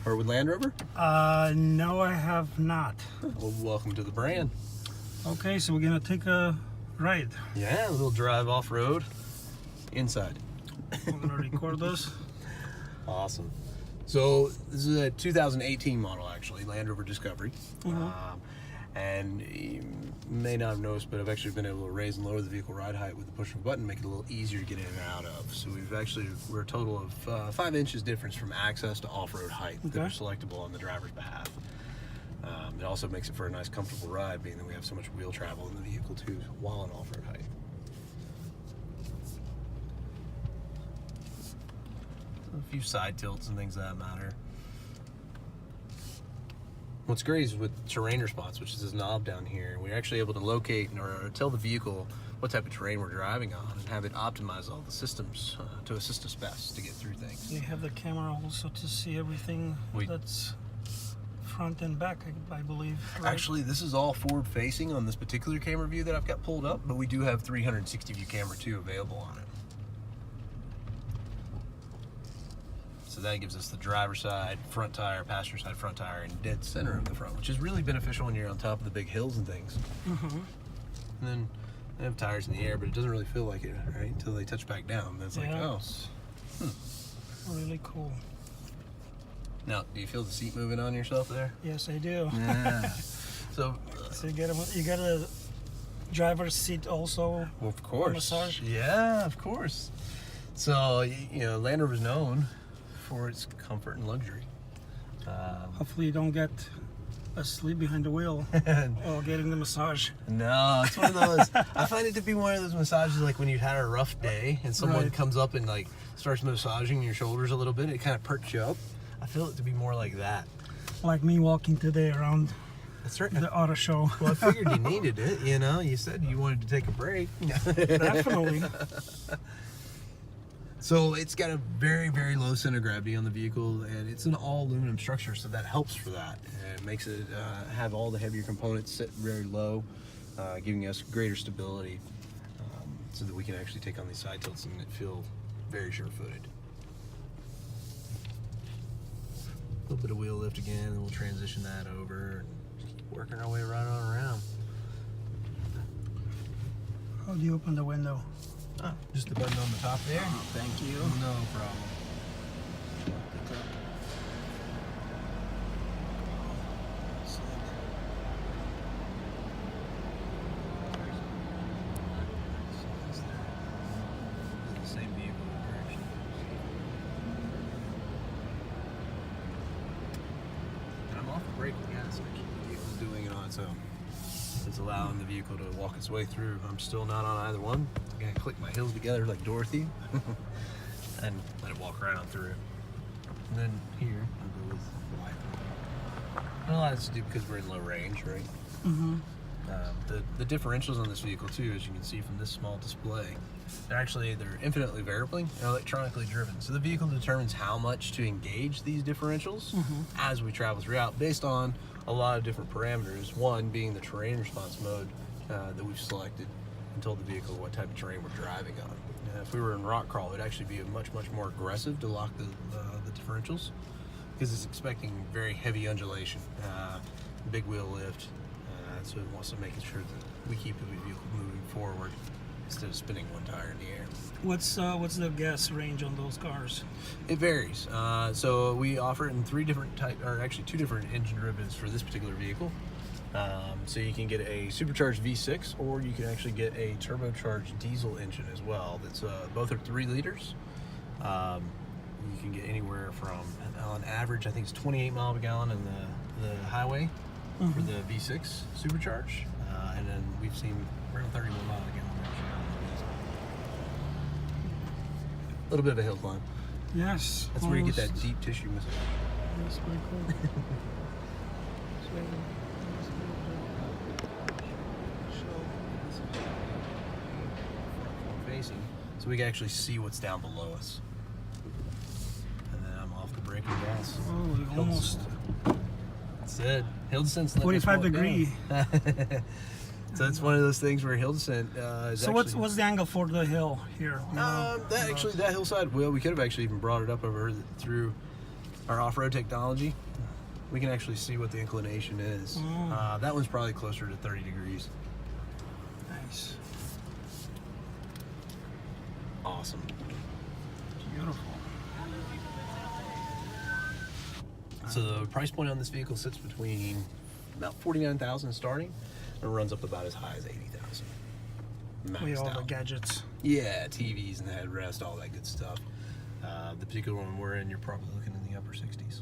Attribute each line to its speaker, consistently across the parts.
Speaker 1: or with Land Rover?
Speaker 2: No, I have not.
Speaker 1: Well, welcome to the brand.
Speaker 2: Okay, so we're gonna take a ride.
Speaker 1: Yeah, a little drive off-road inside.
Speaker 2: We're gonna record this.
Speaker 1: Awesome. So this is a 2018 model, actually, Land Rover Discovery. And you may not have noticed, but I've actually been able to raise and lower the vehicle ride height with the push of a button, make it a little easier to get in and out of. So we're a total of 5 inches difference from access to off-road height that are selectable on the driver's behalf. It also makes it for a nice, comfortable ride, being that we have so much wheel travel in the vehicle too, while on off-road height. A few side tilts and things of that matter. What's great is with terrain response, which is this knob down here, we're actually able to locate or tell the vehicle what type of terrain we're driving on and have it optimize all the systems to assist us best to get through things.
Speaker 2: You have the camera also to see everything that's front and back, I believe. Right?
Speaker 1: Actually, this is all forward facing on this particular camera view that I've got pulled up, but we do have 360 view camera too available on it. So that gives us the driver's side front tire, passenger side front tire, and dead center of the front, which is really beneficial when you're on top of the big hills and things. And then they have tires in the air, but it doesn't really feel like it, right? Until they touch back down. Then it's like, oh.
Speaker 2: Really cool.
Speaker 1: Now, do you feel the seat moving on yourself there?
Speaker 2: Yes, I do.
Speaker 1: Yeah.
Speaker 2: So you got a driver's seat also.
Speaker 1: Well, of course.
Speaker 2: Massage.
Speaker 1: Yeah, of course. So Land Rover is known for its comfort and luxury.
Speaker 2: Hopefully you don't get asleep behind the wheel while getting the massage.
Speaker 1: No, it's one of those. I find it to be one of those massages like when you've had a rough day and someone comes up and like starts massaging your shoulders a little bit. It kind of perks you up. I feel it to be more like that.
Speaker 2: Like me walking today around the auto show.
Speaker 1: Well, I figured you needed it. You said you wanted to take a break.
Speaker 2: Definitely.
Speaker 1: So it's got a very, very low center of gravity on the vehicle, and it's an all aluminum structure, so that helps for that. And it makes it have all the heavier components sit very low, giving us greater stability, so that we can actually take on these side tilts and feel very sure-footed. A little bit of wheel lift again, and we'll transition that over and just keep working our way right on around.
Speaker 2: How do you open the window?
Speaker 1: Just the button on the top there.
Speaker 2: Oh, thank you.
Speaker 1: No problem. The same vehicle direction. And I'm off the brake with gas. Actually, the vehicle's doing it on its own. It's allowing the vehicle to walk its way through. I'm still not on either one. I'm gonna click my heels together like Dorothy and let it walk right on through. And then here, I'll go with wiper. And a lot of this is due because we're in low range, right? The differentials on this vehicle too, as you can see from this small display, they're infinitely variable and electronically driven. So the vehicle determines how much to engage these differentials as we travel throughout, based on a lot of different parameters. One being the terrain response mode that we've selected and told the vehicle what type of terrain we're driving on. If we were in rock crawl, it'd actually be much more aggressive to lock the differentials, because it's expecting very heavy undulation, big wheel lift, so it wants to make sure that we keep the vehicle moving forward instead of spinning one tire in the air.
Speaker 2: What's the gas range on those cars?
Speaker 1: It varies. So we offer it in two different engine derivatives for this particular vehicle. So you can get a supercharged V6, or you can actually get a turbocharged diesel engine as well. That's both are 3 liters. You can get anywhere from, on average, I think it's 28 miles per gallon in the highway for the V6 supercharged, and then we've seen around 31 miles a gallon actually on the diesel. A little bit of a hill climb.
Speaker 2: Yes.
Speaker 1: That's where you get that deep tissue massage.
Speaker 2: That's pretty cool.
Speaker 1: Facing, so we can actually see what's down below us. And then I'm off the brake and gas.
Speaker 2: Oh, almost.
Speaker 1: That's it. Hill descent's
Speaker 2: 45 degree.
Speaker 1: So it's one of those things where hill descent is
Speaker 2: so
Speaker 1: actually,
Speaker 2: what's the angle for the hill here?
Speaker 1: that hillside, well, we could have actually even brought it up over through our off-road technology, we can actually see what the inclination is. That one's probably closer to 30 degrees.
Speaker 2: Nice.
Speaker 1: Awesome.
Speaker 2: Beautiful.
Speaker 1: So the price point on this vehicle sits between about $49,000 starting, and runs up about as high as $80,000.
Speaker 2: With all
Speaker 1: Maxed
Speaker 2: the
Speaker 1: out.
Speaker 2: gadgets.
Speaker 1: Yeah, TVs and the headrest, all that good stuff. The particular one we're in, you're probably looking in the upper 60s.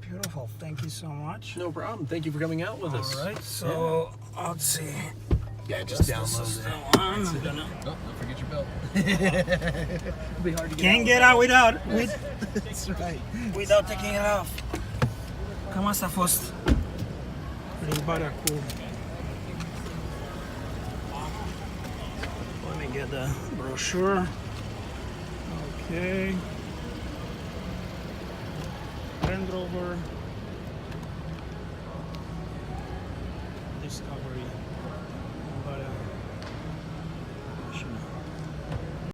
Speaker 2: Beautiful. Thank you so much.
Speaker 1: No problem. Thank you for coming out with us.
Speaker 2: All right. So let's see.
Speaker 1: Yeah, just
Speaker 2: This
Speaker 1: download
Speaker 2: is the
Speaker 1: it.
Speaker 2: one. I'm gonna.
Speaker 1: Oh, don't forget your belt. It'll be hard to get
Speaker 2: Can't
Speaker 1: out
Speaker 2: get out without
Speaker 1: That's right.
Speaker 2: without taking it off. ¿Cómo está fost? Plimbare cu. Let me get the brochure. Okay. Land Rover Discovery.